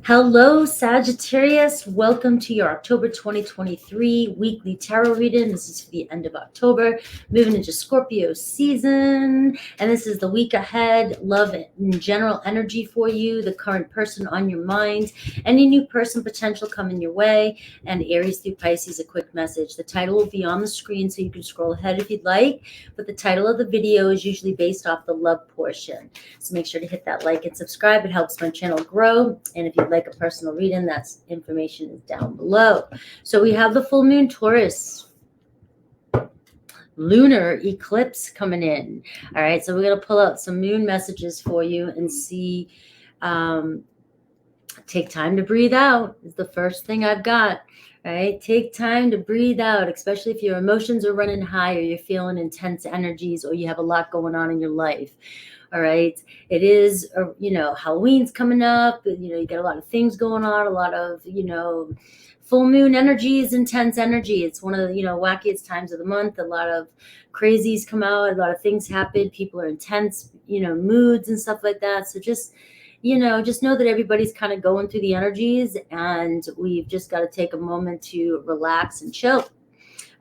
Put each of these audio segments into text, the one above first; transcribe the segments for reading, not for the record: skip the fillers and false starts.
Hello, Sagittarius. Welcome to your October 2023 weekly tarot reading. This is for the end of October, moving into Scorpio season. And this is the week ahead, love and general energy for you, the current person on your mind, any new person potential coming your way, and Aries through Pisces, a quick message. The title will be on the screen so you can scroll ahead if you'd like, but the title of the video is usually based off the love portion. So make sure to hit that like and subscribe. It helps my channel grow. And if you'd like a personal reading, that's information is down below. So we have the full moon Taurus lunar eclipse coming in. All right, so we're going to pull out some moon messages for you and see. Take time to breathe out is the first thing I've got. Right, take time to breathe out, especially if your emotions are running high or you're feeling intense energies or you have a lot going on in your life. All right, it is, Halloween's coming up. You get a lot of things going on, a lot of, full moon energy is intense energy. It's one of the, wackiest times of the month. A lot of crazies come out, a lot of things happen. People are intense, moods and stuff like that. So just know that everybody's kind of going through the energies and we've just got to take a moment to relax and chill.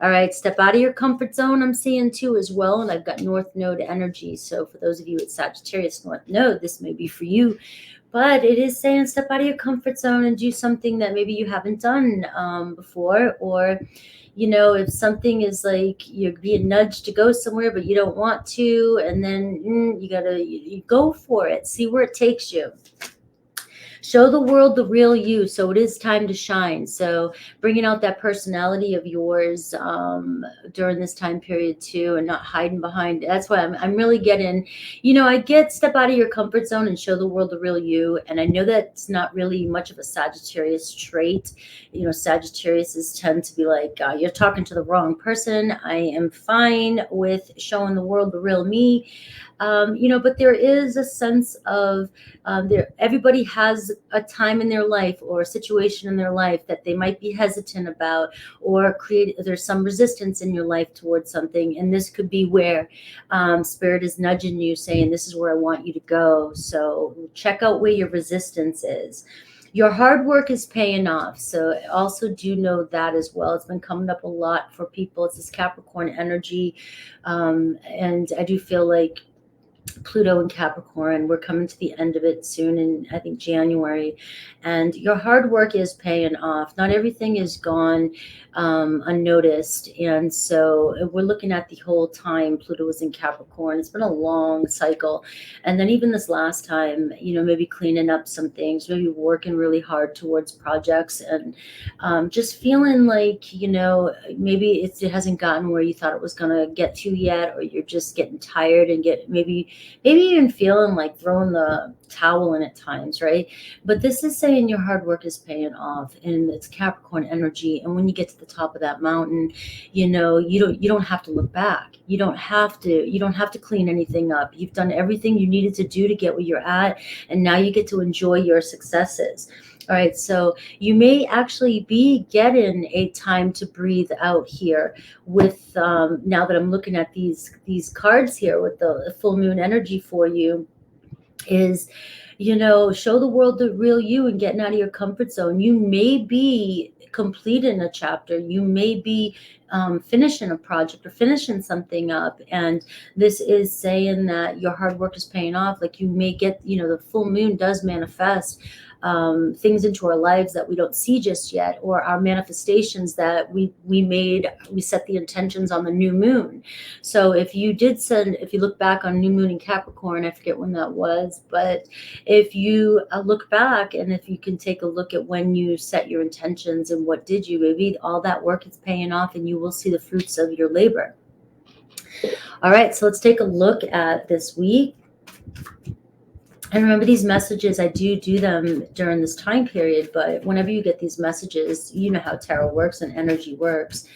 All right, step out of your comfort zone, I'm seeing too as well. And I've got North Node energy. So for those of you at Sagittarius North Node, this may be for you. But it is saying step out of your comfort zone and do something that maybe you haven't done before. Or, if something is like you're being nudged to go somewhere, but you don't want to. And then you go for it. See where it takes you. Show the world the real you. So it is time to shine. So bringing out that personality of yours during this time period too, and not hiding behind. That's why I'm really getting, I get step out of your comfort zone and show the world the real you. And I know that's not really much of a Sagittarius trait. Sagittarius tend to be like, you're talking to the wrong person. I am fine with showing the world the real me. But there is a sense of everybody has a time in their life or a situation in their life that they might be hesitant about, or there's some resistance in your life towards something. And this could be where spirit is nudging you, saying, this is where I want you to go. So check out where your resistance is. Your hard work is paying off. So also do know that as well. It's been coming up a lot for people. It's this Capricorn energy. And I do feel like Pluto and Capricorn, we're coming to the end of it soon in, I think, January. And your hard work is paying off. Not everything is gone unnoticed. And so we're looking at the whole time Pluto was in Capricorn. It's been a long cycle. And then even this last time, maybe cleaning up some things, maybe working really hard towards projects, and just feeling like, maybe it hasn't gotten where you thought it was going to get to yet, or you're just getting tired and maybe even feeling like throwing the towel in at times, right? But this is saying your hard work is paying off, and it's Capricorn energy. And when you get to the top of that mountain, you don't have to look back. You don't have to clean anything up. You've done everything you needed to do to get where you're at, and now you get to enjoy your successes. All right, so you may actually be getting a time to breathe out here with, now that I'm looking at these cards here with the full moon energy for you, is, show the world the real you and getting out of your comfort zone. You may be completing a chapter. You may be finishing a project or finishing something up. And this is saying that your hard work is paying off. Like you may get, the full moon does manifest things into our lives that we don't see just yet, or our manifestations that we set the intentions on the new moon. So if you look back on new moon in Capricorn, I forget when that was, but if you look back and if you can take a look at when you set your intentions and what did you, maybe all that work is paying off and you will see the fruits of your labor. All right, so let's take a look at this week. And remember, these messages, I do them during this time period, but whenever you get these messages, you know how tarot works and energy works.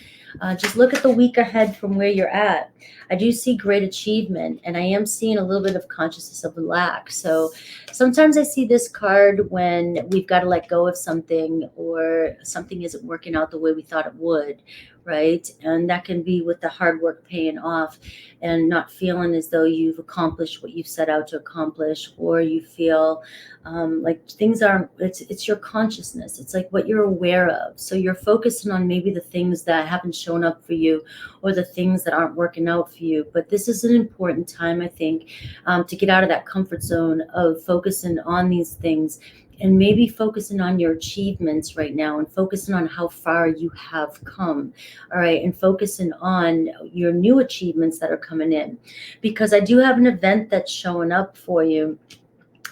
Just look at the week ahead from where you're at. I do see great achievement, and I am seeing a little bit of consciousness of lack. So sometimes I see this card when we've got to let go of something, or something isn't working out the way we thought it would, right? And that can be with the hard work paying off and not feeling as though you've accomplished what you've set out to accomplish, or you feel like things aren't, it's your consciousness. It's like what you're aware of. So you're focusing on maybe the things that haven't shown up for you or the things that aren't working out for you. But this is an important time, I think, to get out of that comfort zone of focusing on these things and maybe focusing on your achievements right now and focusing on how far you have come. All right. And focusing on your new achievements that are coming in, because I do have an event that's showing up for you,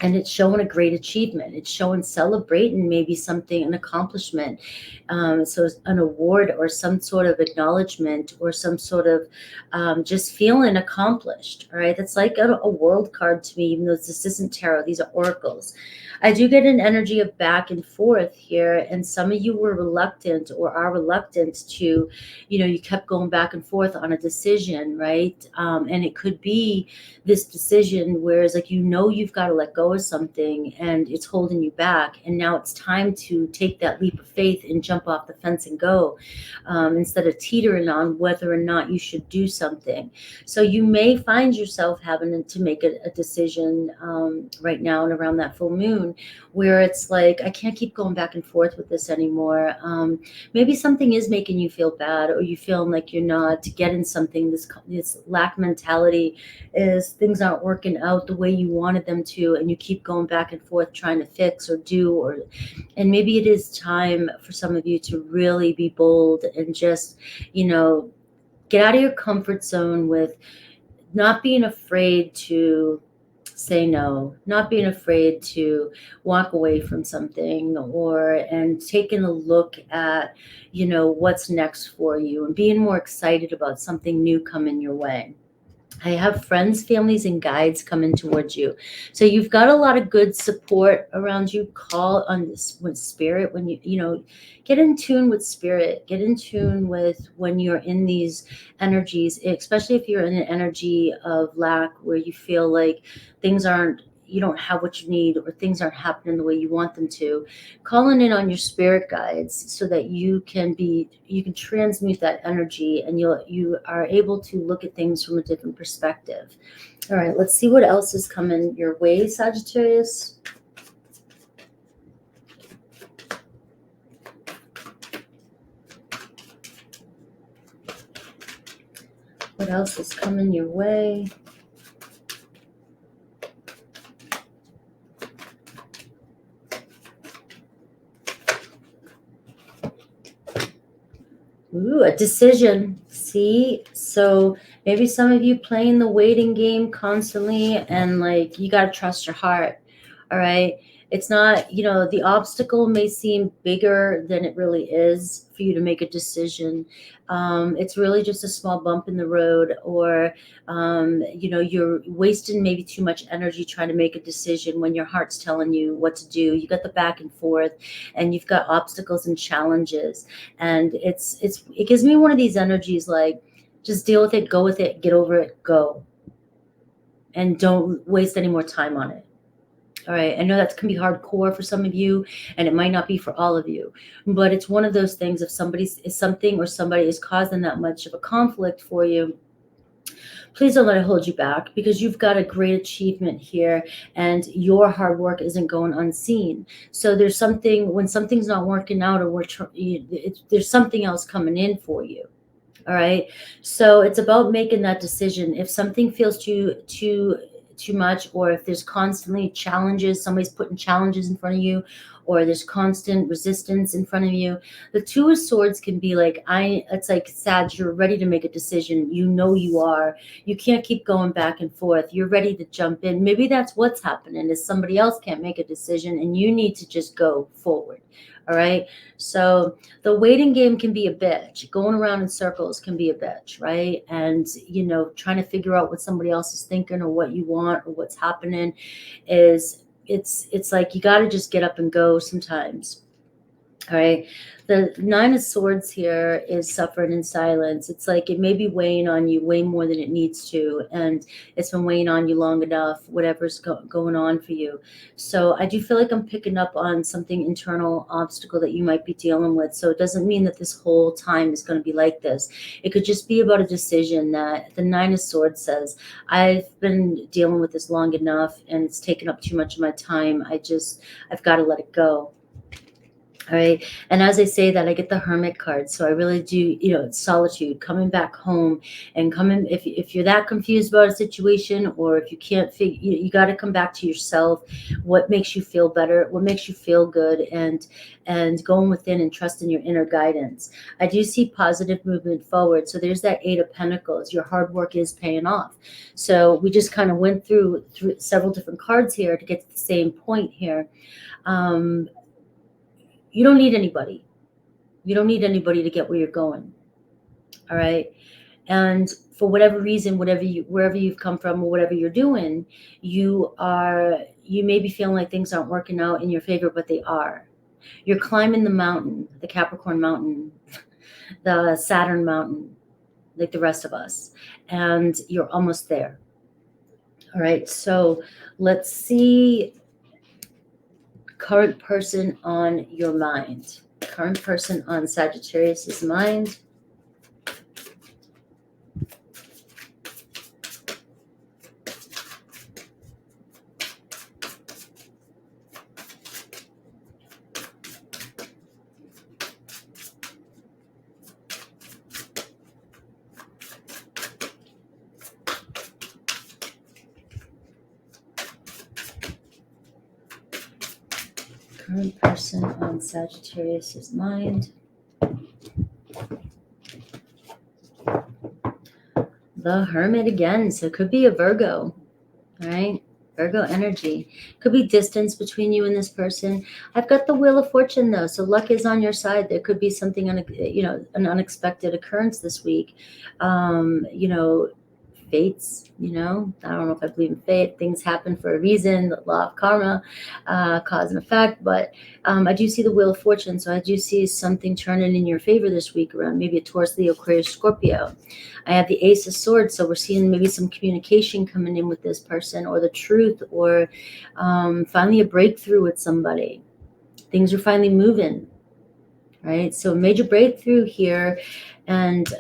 and it's showing a great achievement. It's showing celebrating maybe something, an accomplishment. So it's an award or some sort of acknowledgement or some sort of just feeling accomplished. All right. That's like a world card to me, even though this isn't tarot. These are oracles. I do get an energy of back and forth here. And some of you were reluctant or are reluctant to, you kept going back and forth on a decision, right? And it could be this decision whereas like you've got to let go of something and it's holding you back, and now it's time to take that leap of faith and jump off the fence and go, instead of teetering on whether or not you should do something. So you may find yourself having to make a decision right now and around that full moon, where it's like, I can't keep going back and forth with this anymore. Maybe something is making you feel bad, or you feeling like you're not getting something. This lack mentality is things aren't working out the way you wanted them to, and you keep going back and forth trying to fix or do, and maybe it is time for some of you to really be bold and just, get out of your comfort zone with not being afraid to say no, not being afraid to walk away from something, and taking a look at, what's next for you and being more excited about something new coming your way. I have friends, families, and guides coming towards you. So you've got a lot of good support around you. Call on this with spirit when get in tune with spirit. Get in tune with when you're in these energies, especially if you're in an energy of lack where you feel like you don't have what you need, or things aren't happening the way you want them to. Calling in on your spirit guides so that you can transmute that energy, and you are able to look at things from a different perspective. All right, let's see what else is coming your way, Sagittarius. What else is coming your way? Ooh, a decision. See? So maybe some of you playing the waiting game constantly, and like you got to trust your heart. All right. It's not, the obstacle may seem bigger than it really is for you to make a decision. It's really just a small bump in the road, or, you're wasting maybe too much energy trying to make a decision when your heart's telling you what to do. You got the back and forth, and you've got obstacles and challenges. And it gives me one of these energies like, just deal with it, go with it, get over it, go. And don't waste any more time on it. All right. I know that can be hardcore for some of you, and it might not be for all of you, but it's one of those things. If somebody is causing that much of a conflict for you, please don't let it hold you back, because you've got a great achievement here and your hard work isn't going unseen. So there's something, when something's not working out, or there's something else coming in for you. All right. So it's about making that decision. If something feels too much, or if there's constantly challenges, somebody's putting challenges in front of you, or there's constant resistance in front of you, the Two of Swords can be like, it's like, Sag, you're ready to make a decision. You are. You can't keep going back and forth. You're ready to jump in. Maybe that's what's happening, is somebody else can't make a decision and you need to just go forward. All right. So the waiting game can be a bitch. Going around in circles can be a bitch, right? And, trying to figure out what somebody else is thinking, or what you want, or what's happening it's like, you got to just get up and go sometimes. All right. The Nine of Swords here is suffered in silence. It's like it may be weighing on you way more than it needs to. And it's been weighing on you long enough, whatever's going on for you. So I do feel like I'm picking up on something internal obstacle that you might be dealing with. So it doesn't mean that this whole time is going to be like this. It could just be about a decision that the Nine of Swords says, I've been dealing with this long enough and it's taken up too much of my time. I've got to let it go. All right. And as I say that, I get the Hermit card. So I really do, it's solitude, coming back home and coming. If you're that confused about a situation, or if you can't figure, you got to come back to yourself. What makes you feel better? What makes you feel good? And going within and trusting your inner guidance. I do see positive movement forward. So there's that Eight of Pentacles. Your hard work is paying off. So we just kind of went through several different cards here to get to the same point here. You don't need anybody. You don't need anybody to get where you're going. All right. And for whatever reason, wherever you've come from or whatever you're doing, you may be feeling like things aren't working out in your favor, but they are. You're climbing the mountain, the Capricorn mountain, the Saturn mountain, like the rest of us. And you're almost there. All right. So let's see. Current person on your mind. Current person on Sagittarius's mind. Current person on Sagittarius's mind. The Hermit again. So it could be a Virgo. All right. Virgo energy. Could be distance between you and this person. I've got the Wheel of Fortune though. So luck is on your side. There could be something, an unexpected occurrence this week. Fates, I don't know if I believe in fate. Things happen for a reason, the law of karma, cause and effect. But I do see the Wheel of Fortune. So I do see something turning in your favor this week around maybe a Taurus, Leo, Aquarius, Scorpio. I have the Ace of Swords. So we're seeing maybe some communication coming in with this person, or the truth, or finally a breakthrough with somebody. Things are finally moving, right? So a major breakthrough here. And,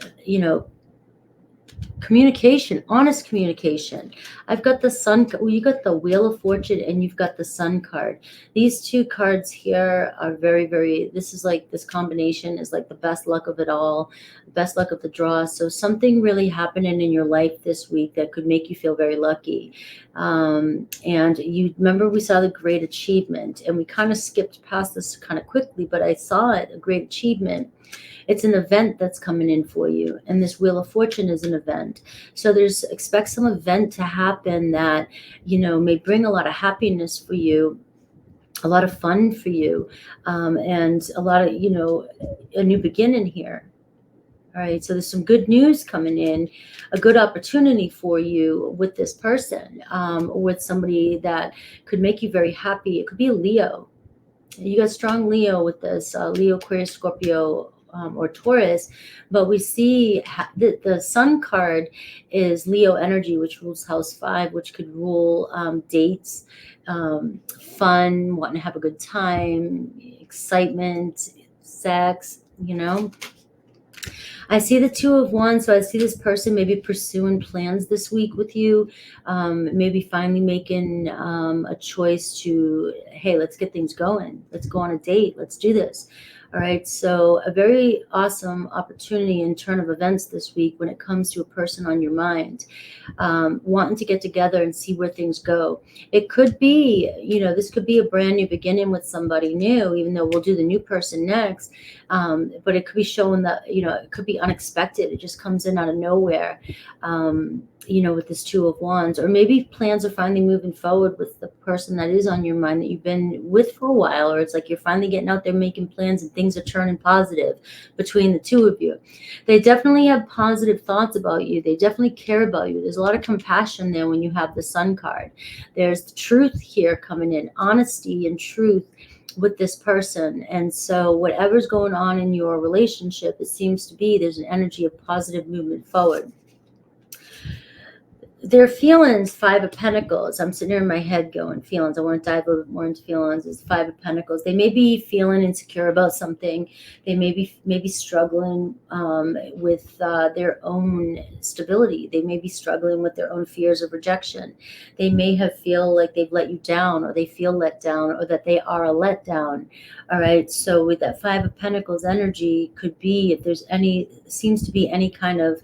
communication, honest communication. I've got the Sun. Well, you got the Wheel of Fortune and you've got the Sun card. These two cards here are very, very, this combination is like the best luck of it all, best luck of the draw. So something really happening in your life this week that could make you feel very lucky. And you remember we saw the Great Achievement, and we kind of skipped past this kind of quickly, but I saw it, a great achievement. It's an event that's coming in for you. And this Wheel of Fortune is an event. So expect some event to happen that, may bring a lot of happiness for you, a lot of fun for you, and a lot of, a new beginning here. All right. So there's some good news coming in, a good opportunity for you with this person, with somebody that could make you very happy. It could be a Leo. You got strong Leo with this, Leo, Aquarius, Scorpio, or Taurus, but we see the Sun card is Leo energy, which rules house 5, which could rule dates, fun, wanting to have a good time, excitement, sex, I see the Two of Wands. So I see this person maybe pursuing plans this week with you, maybe finally making a choice to, hey, let's get things going. Let's go on a date. Let's do this. All right. So a very awesome opportunity and turn of events this week when it comes to a person on your mind, wanting to get together and see where things go. It could be, this could be a brand new beginning with somebody new, even though we'll do the new person next. But it could be showing that, it could be unexpected. It just comes in out of nowhere, with this Two of Wands. Or maybe plans are finally moving forward with the person that is on your mind that you've been with for a while, or it's like you're finally getting out there making plans and things things are turning positive between the two of you. They definitely have positive thoughts about you. They definitely care about you. There's a lot of compassion there when you have the Sun card. There's truth here coming in, honesty and truth with this person. And so whatever's going on in your relationship, it seems to be there's an energy of positive movement forward. Their feelings, Five of Pentacles. I'm sitting here in my head going, feelings. I want to dive a little more into feelings. It's Five of Pentacles. They may be feeling insecure about something. They may be struggling with their own stability. They may be struggling with their own fears of rejection. They may feel like they've let you down, or they feel let down, or that they are a letdown. All right. So with that Five of Pentacles energy, could be, if there's seems to be any kind of,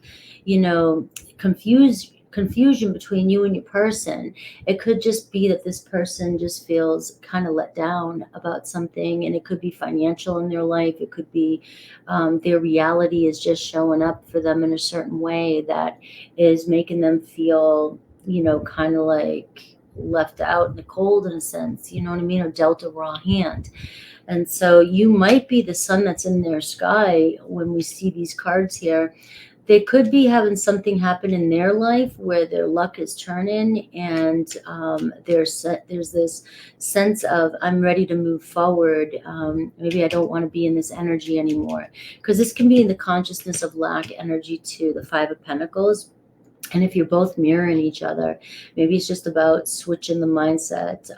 confusion between you and your person. It could just be that this person just feels kind of let down about something, and it could be financial in their life. It could be their reality is just showing up for them in a certain way that is making them feel, kind of like left out in the cold, in a sense, you know what I mean, or dealt a raw hand. And so you might be the sun that's in their sky when we see these cards here. They could be having something happen in their life where their luck is turning, and there's this sense of, I'm ready to move forward. Maybe I don't want to be in this energy anymore, because this can be in the consciousness of lack energy too, the Five of Pentacles. And if you're both mirroring each other, maybe it's just about switching the mindset.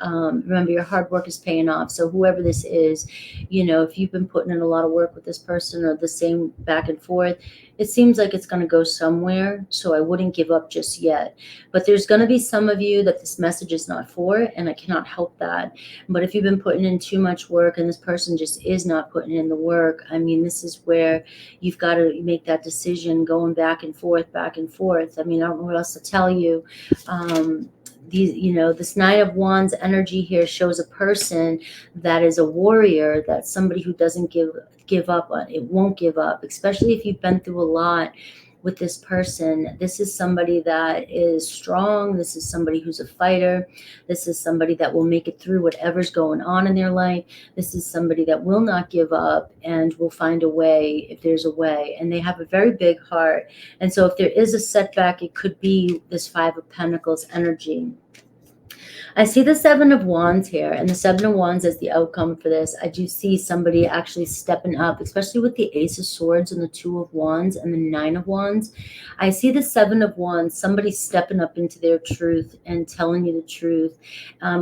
Remember, your hard work is paying off. So whoever this is, if you've been putting in a lot of work with this person, or the same back and forth, it seems like it's going to go somewhere. So I wouldn't give up just yet. But there's going to be some of you that this message is not for, and I cannot help that. But if you've been putting in too much work and this person just is not putting in the work, I mean, this is where you've got to make that decision, going back and forth, back and forth. I mean, I don't know what else to tell you. This Nine of Wands energy here shows a person that is a warrior, that's somebody who doesn't give up on it, won't give up, especially if you've been through a lot with this person. This is somebody that is strong. This is somebody who's a fighter. This is somebody that will make it through whatever's going on in their life. This is somebody that will not give up and will find a way if there's a way. And they have a very big heart. And so if there is a setback, it could be this Five of Pentacles energy. I see the Seven of Wands here, and the Seven of Wands as the outcome for this. I do see somebody actually stepping up, especially with the Ace of Swords and the Two of Wands and the Nine of Wands. I see the Seven of Wands, somebody stepping up into their truth and telling you the truth,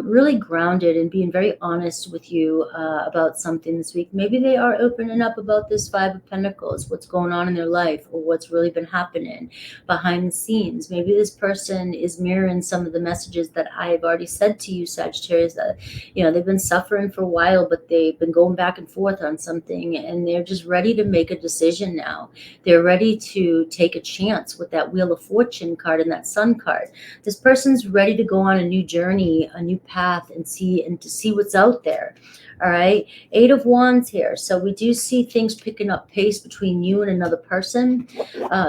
really grounded and being very honest with you about something this week. Maybe they are opening up about this Five of Pentacles, what's going on in their life, or what's really been happening behind the scenes. Maybe this person is mirroring some of the messages that I have already said to you, Sagittarius, that they've been suffering for a while, but they've been going back and forth on something, and they're just ready to make a decision now. They're ready to take a chance with that Wheel of Fortune card and that Sun card. This person's ready to go on a new journey, a new path, and to see what's out there. All right, Eight of Wands here. So we do see things picking up pace between you and another person.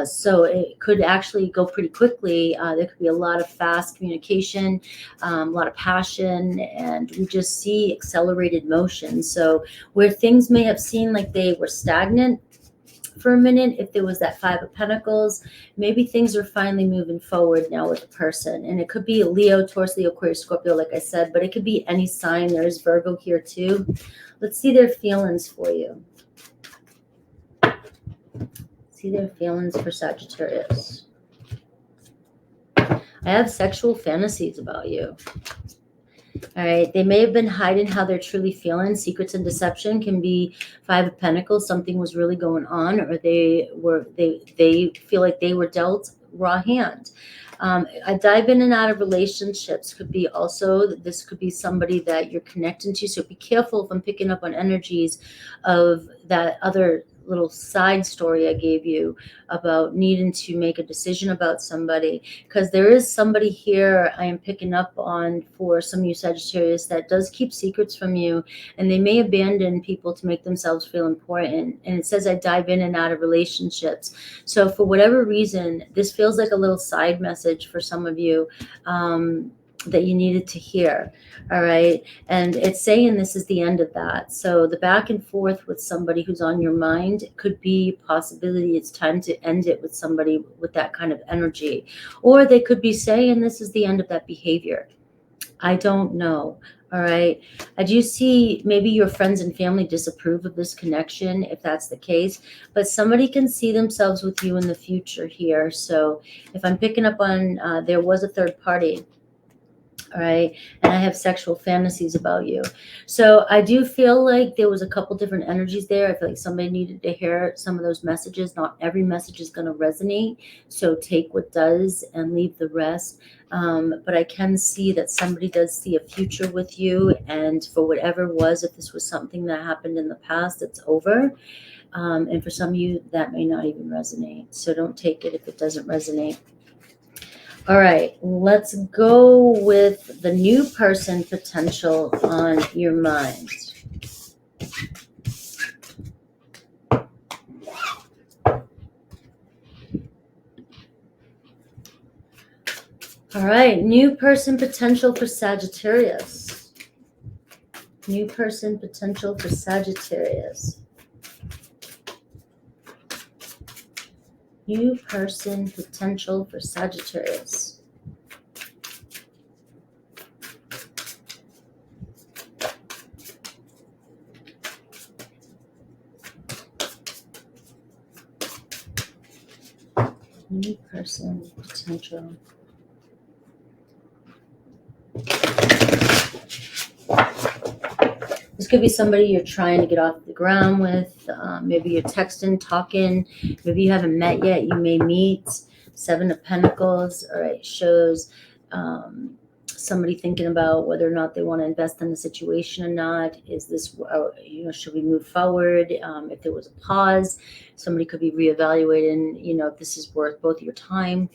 So it could actually go pretty quickly. There could be a lot of fast communication, a lot of passion, and we just see accelerated motion. So where things may have seemed like they were stagnant for a minute, if there was that Five of Pentacles, maybe things are finally moving forward now with the person. And it could be a Leo, Taurus, Leo, Aquarius, Scorpio, like I said, but it could be any sign. There's Virgo here too. Let's see their feelings for you. See their feelings for Sagittarius. I have sexual fantasies about you. All right, they may have been hiding how they're truly feeling. Secrets and deception can be Five of Pentacles. Something was really going on, or they feel like they were dealt raw hand. I dive in and out of relationships. Could be also, this could be somebody that you're connecting to. So be careful if I'm picking up on energies of that other little side story I gave you about needing to make a decision about somebody, because there is somebody here I am picking up on for some of you Sagittarius that does keep secrets from you, and they may abandon people to make themselves feel important. And it says I dive in and out of relationships. So for whatever reason, this feels like a little side message for some of you. that you needed to hear. All right. And it's saying this is the end of that. So the back and forth with somebody who's on your mind could be a possibility. It's time to end it with somebody with that kind of energy. Or they could be saying this is the end of that behavior. I don't know. All right. I do see maybe your friends and family disapprove of this connection if that's the case, but somebody can see themselves with you in the future here. So if I'm picking up on there was a third party, all right, and I have sexual fantasies about you. So I do feel like there was a couple different energies there. I feel like somebody needed to hear some of those messages. Not every message is going to resonate, so take what does and leave the rest. But I can see that somebody does see a future with you, and for whatever was, if this was something that happened in the past, it's over. And for some of you, that may not even resonate. So don't take it if it doesn't resonate. All right, let's go with the new person potential on your mind. All right, new person potential for Sagittarius. New person potential for Sagittarius. New person potential for Sagittarius. New person potential. This could be somebody you're trying to get off the ground with. Maybe you're texting, talking. Maybe you haven't met yet. You may meet. Seven of Pentacles. All right, shows somebody thinking about whether or not they want to invest in the situation or not. Is this, should we move forward? If there was a pause, somebody could be reevaluating, if this is worth both your time.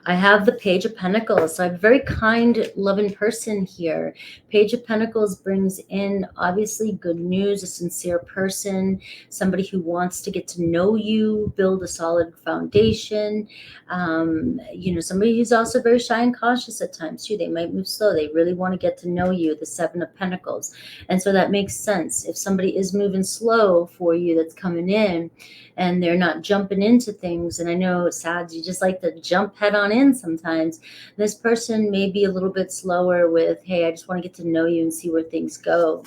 I have the Page of Pentacles. So I have a very kind, loving person here. Page of Pentacles brings in, obviously, good news, a sincere person, somebody who wants to get to know you, build a solid foundation. Somebody who's also very shy and cautious at times, too. They might move slow. They really want to get to know you, the Seven of Pentacles. And so that makes sense. If somebody is moving slow for you that's coming in, and they're not jumping into things. And I know, Sag, you just like to jump head on in sometimes. This person may be a little bit slower with, hey, I just want to get to know you and see where things go.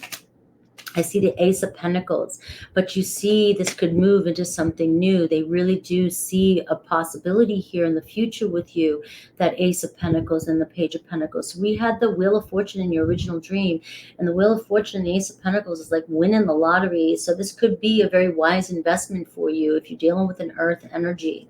I see the Ace of Pentacles, but you see this could move into something new. They really do see a possibility here in the future with you, that Ace of Pentacles and the Page of Pentacles. So we had the Wheel of Fortune in your original dream, and the Wheel of Fortune and the Ace of Pentacles is like winning the lottery. So this could be a very wise investment for you if you're dealing with an earth energy.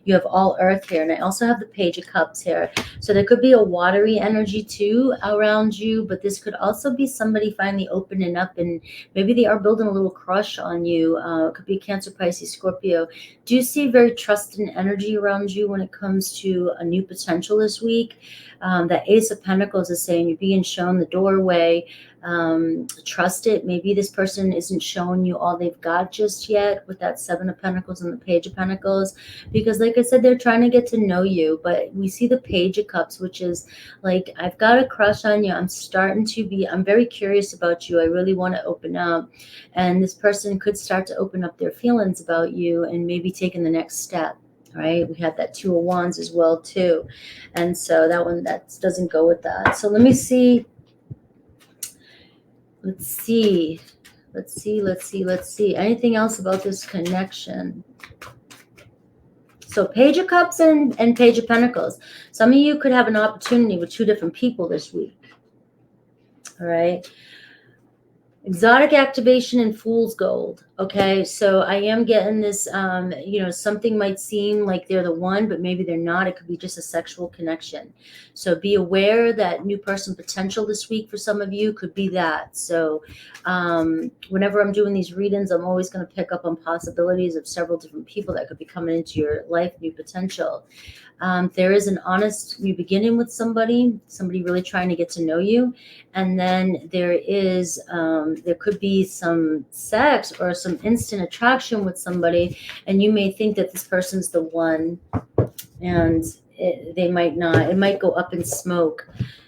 You have all earth here, and I also have the Page of Cups here. So there could be a watery energy too around you, but this could also be somebody finally opening up, and maybe they are building a little crush on you. It could be Cancer, Pisces, Scorpio. Do you see very trusting energy around you when it comes to a new potential this week? That Ace of Pentacles is saying you're being shown the doorway. Trust it. Maybe this person isn't showing you all they've got just yet with that Seven of Pentacles and the Page of Pentacles, because like I said, they're trying to get to know you. But we see the Page of Cups, which is like, I've got a crush on you. I'm very curious about you. I really want to open up. And this person could start to open up their feelings about you and maybe taking the next step. Right, we had that Two of Wands as well too, and so that doesn't go with that. So let me see. Let's see. Anything else about this connection? So Page of Cups and Page of Pentacles. Some of you could have an opportunity with two different people this week. All right. Exotic activation and fool's gold. Okay, so I am getting this, something might seem like they're the one, but maybe they're not. It could be just a sexual connection. So be aware that new person potential this week for some of you could be that. So whenever I'm doing these readings, I'm always going to pick up on possibilities of several different people that could be coming into your life, new potential. There is an honest new beginning with somebody really trying to get to know you. And then there could be some sex or some instant attraction with somebody, and you may think that this person's the one, and they might not. It might go up in smoke.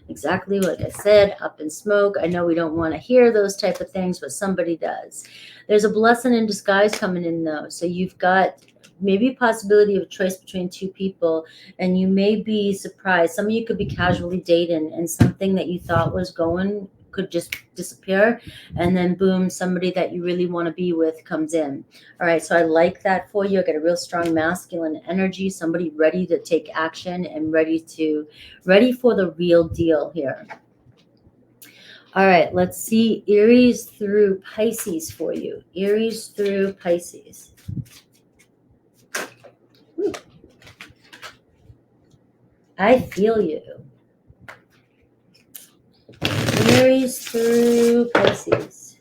Exactly like I said, up in smoke. I know we don't want to hear those type of things, but somebody does. There's a blessing in disguise coming in, though. So you've got maybe a possibility of a choice between two people, and you may be surprised. Some of you could be casually dating, and something that you thought was going could just disappear, and then boom, somebody that you really want to be with comes in. All right, so I like that for you. I got a real strong masculine energy, somebody ready to take action and ready for the real deal here. All right, let's see Aries through Pisces for you. Aries through Pisces. I feel you. Aries through Pisces.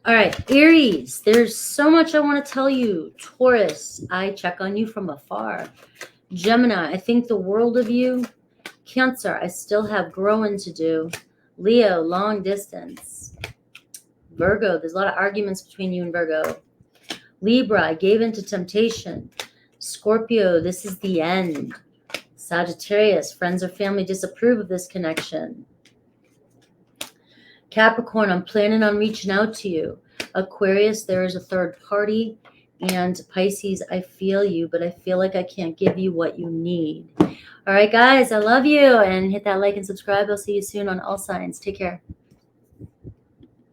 All right, Aries, there's so much I want to tell you. Taurus, I check on you from afar. Gemini, I think the world of you. Cancer, I still have growing to do. Leo, long distance. Virgo, there's a lot of arguments between you and Virgo. Libra, I gave in to temptation. Scorpio, this is the end. Sagittarius, friends or family disapprove of this connection. Capricorn, I'm planning on reaching out to you. Aquarius, there is a third party. And Pisces, I feel you, but I feel like I can't give you what you need. All right, guys, I love you. And hit that like and subscribe. I'll see you soon on All Signs. Take care.